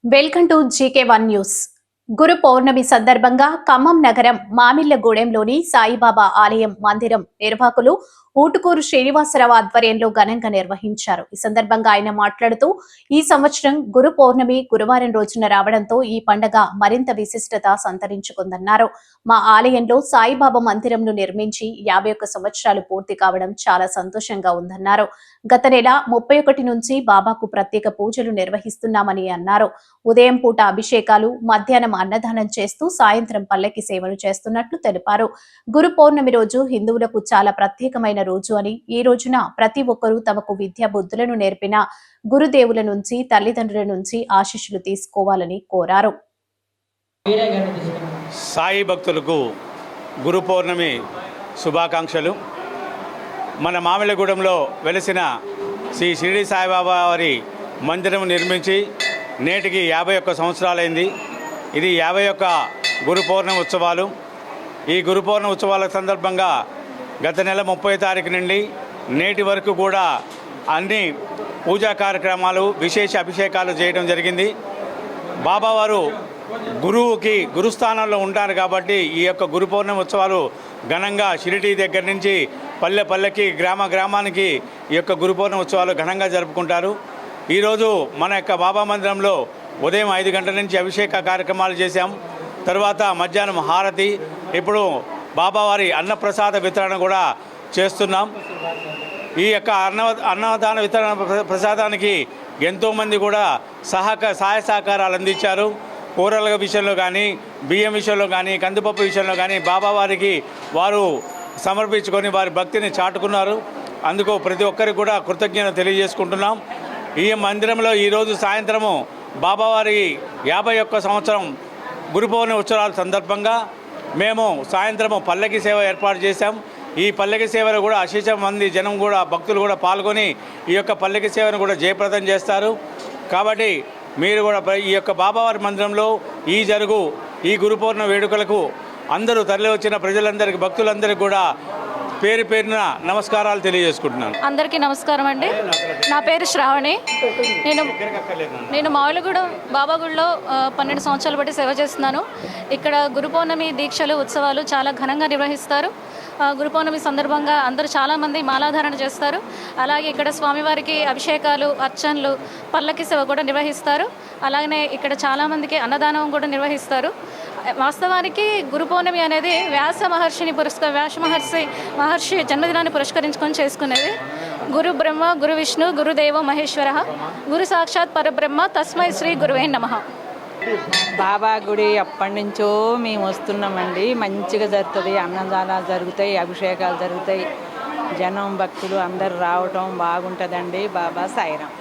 Welcome to GK one news. Guru Purnima సందర్భంగా ఖమ్మం నగరం మామిళ్లగూడెంలోని సాయిబాబా ఆలయం మందిరం నిర్వాహకులు ఊటుకూరు శ్రీనివాసరావు ఆధ్వర్యంలో ఘనంగా నిర్వహించారు. ఈ సందర్భంగా ఆయన మాట్లాడుతూ, ఈ సంవత్సరం గురు పౌర్ణమి గురువారం రోజున రావడంతో ఈ పండుగ మరింత విశిష్టత సంతరించుకుందన్నారు. మా ఆలయంలో సాయిబాబా మందిరంను నిర్మించి 51 సంవత్సరాలు పూర్తి కావడం చాలా సంతోషంగా ఉందన్నారు. గత నెల 31 నుంచి బాబాకు ప్రత్యేక పూజలు నిర్వహిస్తున్నామని అన్నారు. ఉదయం పూట అభిషేకాలు, మధ్యాహ్నం అన్నదానం చేస్తూ సాయంత్రం పల్లకి సేవలు చేస్తున్నట్లు తెలిపారు. గురు పౌర్ణమి రోజు హిందువులకు చాలా ప్రత్యేకమైన రోజు అని, ఈ రోజున ప్రతి ఒక్కరూ తమకు విద్యా బుద్ధులను నేర్పిన గురుదేవుల నుంచి, తల్లిదండ్రుల నుంచి ఆశీస్సులు తీసుకోవాలని కోరారు. సాయి భక్తులకు గురు పౌర్ణమి శుభాకాంక్షలు. మన మామిళ్ళగూడెంలో వెలిసిన శ్రీ షిరిడి సాయిబాబా వారి మందిరం నిర్మించి నేటికి 51 సంవత్సరాలైంది. ఇది 51 గురు పౌర్ణమి ఉత్సవాలు. ఈ గురు పౌర్ణమి ఉత్సవాల సందర్భంగా గత నెల 30 తారీఖు నుండి నేటి వరకు కూడా అన్ని పూజా కార్యక్రమాలు, విశేష అభిషేకాలు చేయడం జరిగింది. బాబావారు గురువుకి గురుస్థానంలో ఉంటారు కాబట్టి ఈ యొక్క గురు పౌర్ణమి ఉత్సవాలు ఘనంగా షిరిడి దగ్గర నుంచి పల్లె పల్లెకి, గ్రామ గ్రామానికి ఈ యొక్క గురు పౌర్ణమి ఉత్సవాలు ఘనంగా జరుపుకుంటారు. ఈరోజు మన యొక్క బాబా మందిరంలో ఉదయం 5 గంటల నుంచి అభిషేక కార్యక్రమాలు చేశాం. తర్వాత మధ్యాహ్నం హారతి, ఇప్పుడు బాబావారి అన్నప్రసాద వితరణ కూడా చేస్తున్నాం. ఈ యొక్క అన్నదాన వితరణ ప్రసాదానికి ఎంతోమంది కూడా సహాయ సహకారాలు అందించారు. కూరల విషయంలో కానీ, బియ్యం విషయంలో కానీ, కందిపప్పు విషయంలో కానీ బాబావారికి వారు సమర్పించుకొని వారి భక్తిని చాటుకున్నారు. అందుకు ప్రతి ఒక్కరికి కూడా కృతజ్ఞత తెలియజేసుకుంటున్నాం. ఈ మందిరంలో ఈరోజు సాయంత్రము బాబావారి 51 సంవత్సరం గురు పౌర్ణమి ఉత్సవాల సందర్భంగా మేము సాయంత్రము పల్లకి సేవ ఏర్పాటు చేశాం. ఈ పల్లకి సేవలో కూడా అశేష మంది జనం కూడా, భక్తులు కూడా పాల్గొని ఈ యొక్క పల్లకి సేవను కూడా జయప్రదం చేస్తారు. కాబట్టి మీరు కూడా ఈ యొక్క బాబావారి మందిరంలో ఈ గురు పౌర్ణమి వేడుకలకు అందరూ తరలి వచ్చిన ప్రజలందరికీ, భక్తులందరికీ కూడా పేరు పేరున నమస్కారాలు తెలియజేసుకుంటున్నాను. అందరికీ నమస్కారం అండి. నా పేరు శ్రావణి. నేను మామిళ్ళగూడెం బాబా గుడిలో 12 సంవత్సరాలు బట్టి సేవ చేస్తున్నాను. ఇక్కడ గురు పౌర్ణమి దీక్షలు, ఉత్సవాలు చాలా ఘనంగా నిర్వహిస్తారు. గురు పౌర్ణమి సందర్భంగా అందరూ చాలామంది మాలాధారణ చేస్తారు. అలాగే ఇక్కడ స్వామివారికి అభిషేకాలు, అర్చనలు, పల్లకి సేవ కూడా నిర్వహిస్తారు. అలాగనే ఇక్కడ చాలామందికి అన్నదానం కూడా నిర్వహిస్తారు. వాస్తవానికి గురు పౌర్ణమి అనేది వ్యాస మహర్షి జన్మదినాన్ని పురస్కరించుకొని చేసుకునేది. గురు బ్రహ్మ, గురు విష్ణు, గురుదేవో మహేశ్వర, గురు సాక్షాత్ పరబ్రహ్మ, తస్మై శ్రీ గురువే నమః. బాబా గుడి అప్పటి నుంచో మేము వస్తున్నామండి. మంచిగా జరుగుతుంది, అన్నదానాలు జరుగుతాయి, అభిషేకాలు జరుగుతాయి, జనం భక్తులు అందరు రావటం బాగుంటుందండి. బాబా సాయిరాం.